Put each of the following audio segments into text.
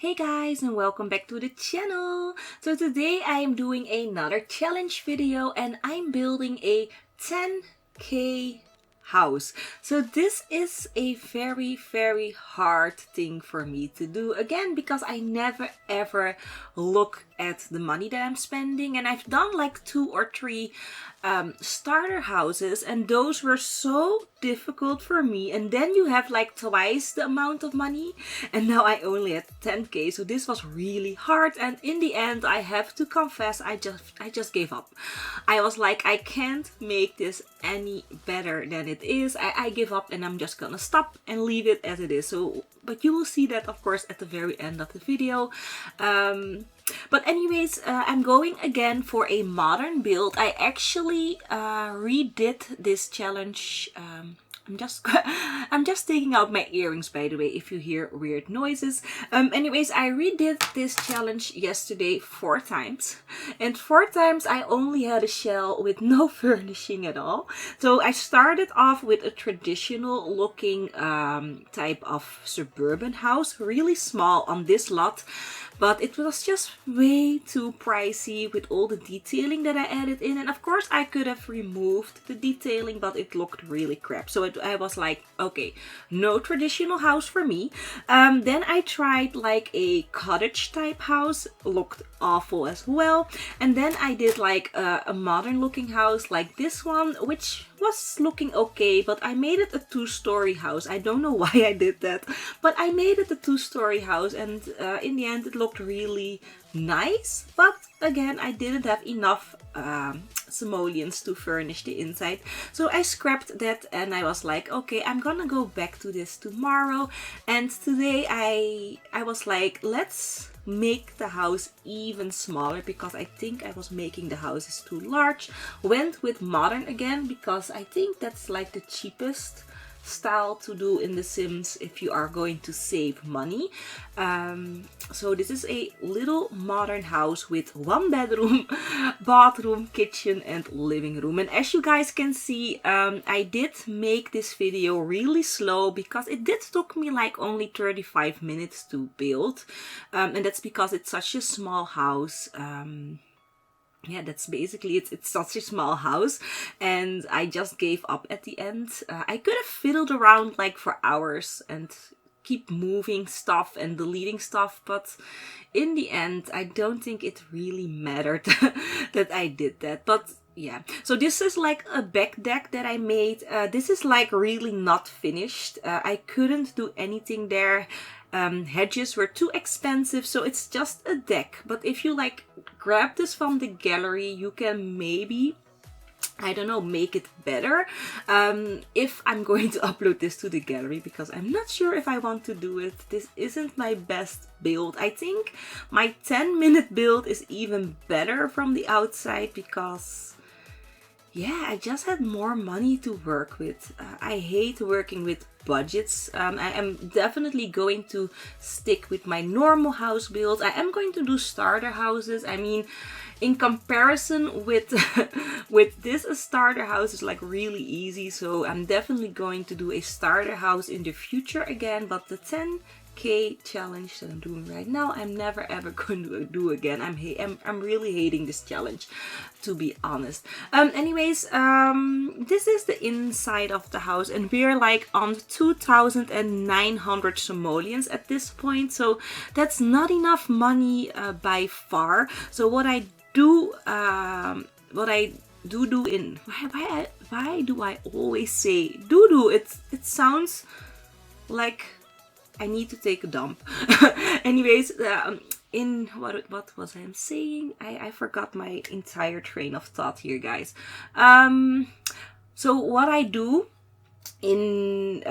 Hey guys, and welcome back to the channel. So today I am doing another challenge video and I'm building a 10K house. So this is a very hard thing for me to do, again because I never ever look at the money that I'm spending, and I've done like 2 or 3 starter houses and those were so difficult for me, and then you have like twice the amount of money, and now I only had 10K, so this was really hard. And in the end, I have to confess, I just gave up. I was like, I can't make this any better than it is. I give up and I'm just gonna stop and leave it as it is. So but you will see that of course at the very end of the video. But anyways, I'm going again for a modern build. I actually redid this challenge. I'm just taking out my earrings, by the way, if you hear weird noises. Anyways, I redid this challenge yesterday 4 times. And 4 times I only had a shell with no furnishing at all. So I started off with a traditional looking type of suburban house. Really small on this lot. But it was just way too pricey with all the detailing that I added in. And of course I could have removed the detailing, but it looked really crap. So I was like, okay, no traditional house for me. Then I tried like a cottage type house. Looked awful as well. And then I did like a modern looking house like this one, which was looking okay, but I made it a 2-story house. I don't know why I did that, but I made it a 2-story house, and in the end it looked really nice. But again, I didn't have enough simoleons to furnish the inside, so I scrapped that and I was like, okay, I'm gonna go back to this tomorrow. And today I was like, let's make the house even smaller, because I think I was making the houses too large. Went with modern again because I think that's like the cheapest style to do in The Sims if you are going to save money. So this is a little modern house with 1 bedroom, bathroom, kitchen and living room. And as you guys can see, I did make this video really slow because it did took me like only 35 minutes to build, and that's because it's such a small house. Yeah, that's basically it. It's such a small house and I just gave up at the end. I could have fiddled around like for hours and keep moving stuff and deleting stuff, but in the end I don't think it really mattered that I did that. But yeah, so this is like a back deck that I made. This is like really not finished. I couldn't do anything there. Hedges were too expensive, so it's just a deck. But if you like grab this from the gallery, you can maybe, I don't know, make it better. If I'm going to upload this to the gallery, because I'm not sure if I want to do it. This isn't my best build. I think my 10-minute build is even better from the outside because yeah, I just had more money to work with. I hate working with budgets. I am definitely going to stick with my normal house build. I am going to do starter houses. I mean, in comparison with with this, a starter house is like really easy. So I'm definitely going to do a starter house in the future again. But the 10K challenge that I'm doing right now, I'm never ever going to do again. I'm really hating this challenge, to be honest. Anyways, this is the inside of the house and we're like on 2,900 simoleons at this point, so that's not enough money by far. So what I do in why do I always say do? It sounds like I need to take a dump. Anyways, in what was I saying? I forgot my entire train of thought here, guys. So what I do in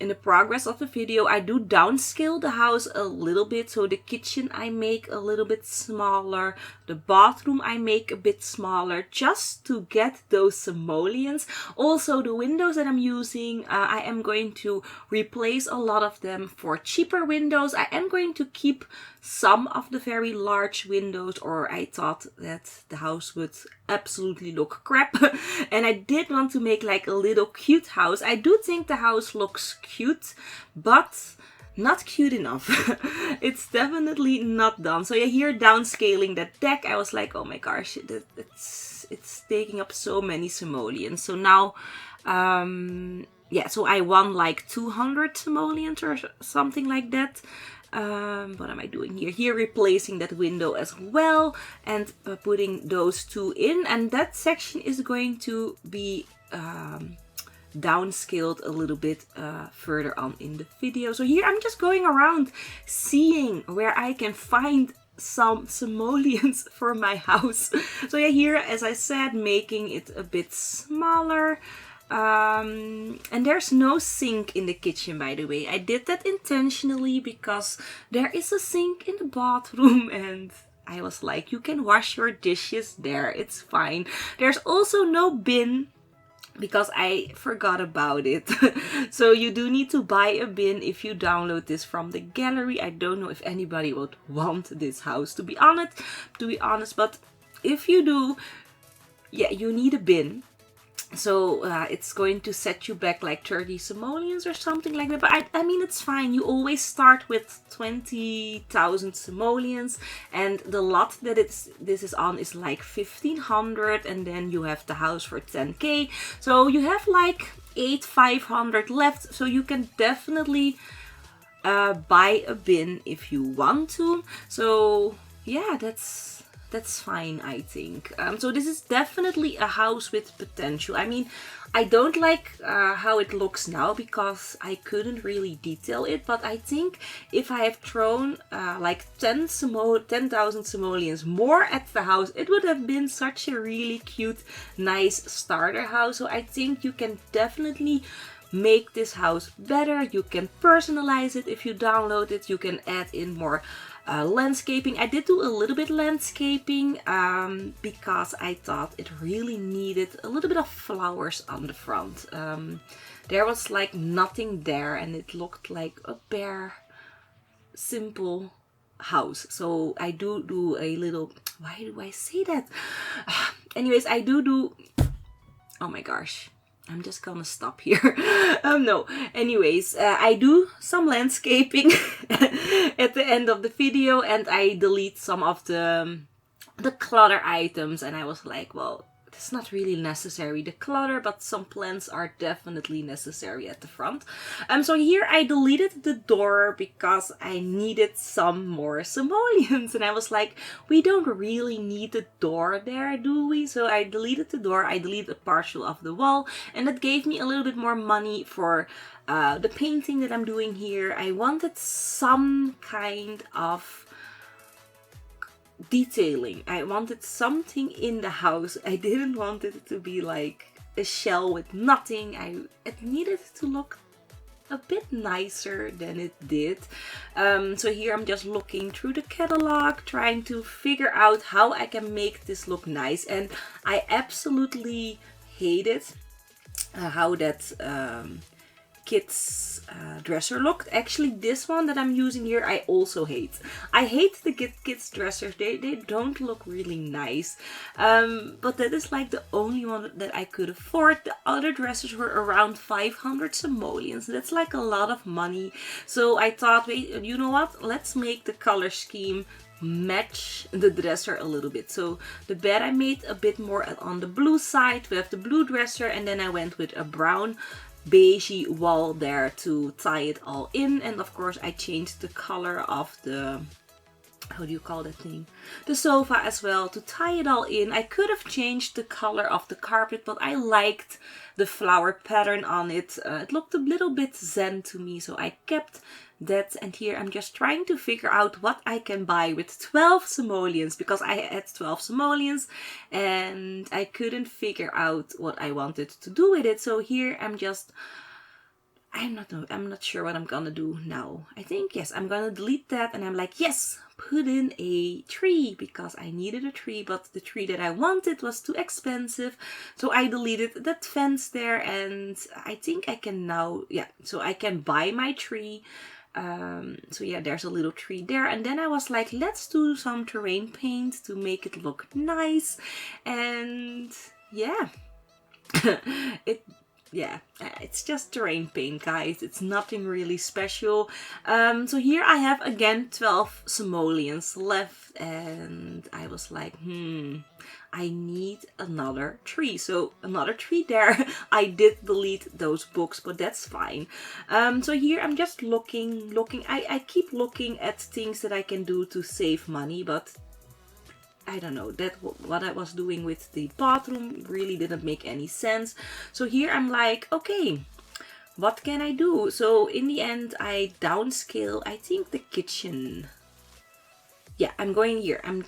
the progress of the video, I do downscale the house a little bit. So the kitchen I make a little bit smaller, the bathroom I make a bit smaller, just to get those simoleons. Also the windows that I'm using, I am going to replace a lot of them for cheaper windows. I am going to keep some of the very large windows, or I thought that the house would absolutely look crap. And I did want to make like a little cute house. I do think the house looks cute, but not cute enough. It's definitely not done. So yeah, here downscaling that deck, I was like, oh my gosh, it's taking up so many simoleons. So now, yeah, so I won like 200 simoleons or something like that. What am I doing here? Here replacing that window as well, and putting those two in, and that section is going to be downscaled a little bit further on in the video. So here I'm just going around seeing where I can find some simoleons for my house. So yeah, here, as I said, making it a bit smaller. And there's no sink in the kitchen, by the way. I did that intentionally because there is a sink in the bathroom, and I was like, you can wash your dishes there, it's fine. There's also no bin because I forgot about it. So you do need to buy a bin if you download this from the gallery. I don't know if anybody would want this house, to be honest, but if you do, yeah, you need a bin. So it's going to set you back like 30 simoleons or something like that. But I mean, it's fine. You always start with 20,000 simoleons, and the lot that this is on is like 1,500, and then you have the house for 10k. So you have like 8,500 left. So you can definitely buy a bin if you want to. So yeah, that's fine, I think. So this is definitely a house with potential. I mean, I don't like how it looks now because I couldn't really detail it, but I think if I have thrown like 10,000 simoleons more at the house, it would have been such a really cute, nice starter house. So I think you can definitely make this house better. You can personalize it if you download it. You can add in more landscaping. I did do a little bit landscaping because I thought it really needed a little bit of flowers on the front. There was like nothing there, and it looked like a bare, simple house. So I do a little, why do I say that? Anyways, I do, oh my gosh, I'm just gonna stop here. No. Anyways, I do some landscaping at the end of the video, and I delete some of the clutter items, and I was like, well, it's not really necessary, the clutter, but some plants are definitely necessary at the front. So here I deleted the door because I needed some more simoleons, and I was like, we don't really need the door there, do we? So I deleted the door, I deleted a partial of the wall, and that gave me a little bit more money for the painting that I'm doing here. I wanted some kind of detailing. I wanted something in the house. I didn't want it to be like a shell with nothing. It needed to look a bit nicer than it did. So here I'm just looking through the catalog, trying to figure out how I can make this look nice, and I absolutely hated how that kids dresser looked. Actually, this one that I'm using here I also hate. I hate the kids dressers. They don't look really nice, but that is like the only one that I could afford. The other dressers were around 500 simoleons. That's like a lot of money. So I thought, wait, you know what, let's make the color scheme match the dresser a little bit. So the bed I made a bit more on the blue side. We have the blue dresser, and then I went with a brown beigey wall there to tie it all in. And of course I changed the color of the, how do you call that thing, the sofa as well, to tie it all in. I could have changed the color of the carpet, but I liked the flower pattern on it. It looked a little bit zen to me, so I kept that. And here I'm just trying to figure out what I can buy with 12 simoleons, because I had 12 simoleons and I couldn't figure out what I wanted to do with it. So here I'm not sure what I'm gonna do now. I think, yes, I'm gonna delete that, and I'm like, yes, put in a tree, because I needed a tree, but the tree that I wanted was too expensive. So I deleted that fence there, and I think I can now, yeah, so I can buy my tree. So yeah, there's a little tree there, and then I was like, let's do some terrain paint to make it look nice. And yeah, yeah, it's just terrain paint, guys. It's nothing really special. So here I have again 12 simoleons left, and I was like, I need another tree. So another tree there. I did delete those books, but that's fine. So here I'm just looking. I keep looking at things that I can do to save money, but I don't know, that what I was doing with the bathroom really didn't make any sense. So here I'm like, okay, what can I do? So in the end, I downscale, I think, the kitchen. Yeah, I'm going here. I'm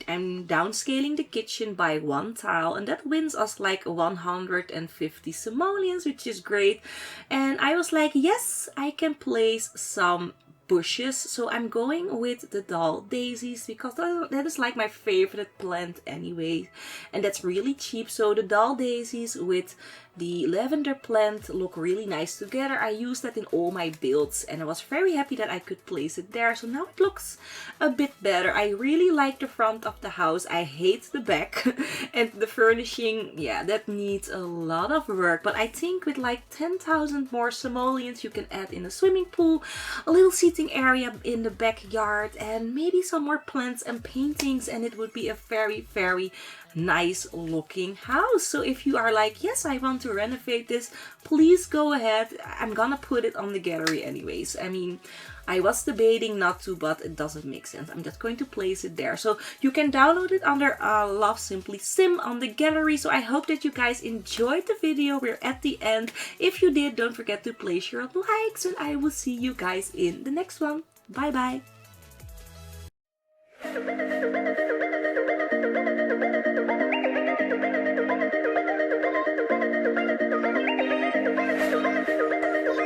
downscaling the kitchen by 1 tile, and that wins us like 150 simoleons, which is great. And I was like, yes, I can place some bushes. So I'm going with the doll daisies because that is like my favorite plant anyway, and that's really cheap. So the doll daisies with the lavender plant look really nice together. I used that in all my builds, and I was very happy that I could place it there. So now it looks a bit better. I really like the front of the house. I hate the back. And the furnishing, yeah, that needs a lot of work. But I think with like 10,000 more simoleons, you can add in a swimming pool, a little seating area in the backyard, and maybe some more plants and paintings, and it would be a very, very nice looking house. So if you are like, yes, I want to renovate this, please go ahead. I'm gonna put it on the gallery anyways. I mean, I was debating not to, but it doesn't make sense. I'm just going to place it there. So you can download it under LoveSimplySim on the gallery. So I hope that you guys enjoyed the video. We're at the end. If you did, don't forget to place your likes, and I will see you guys in the next one. Bye bye.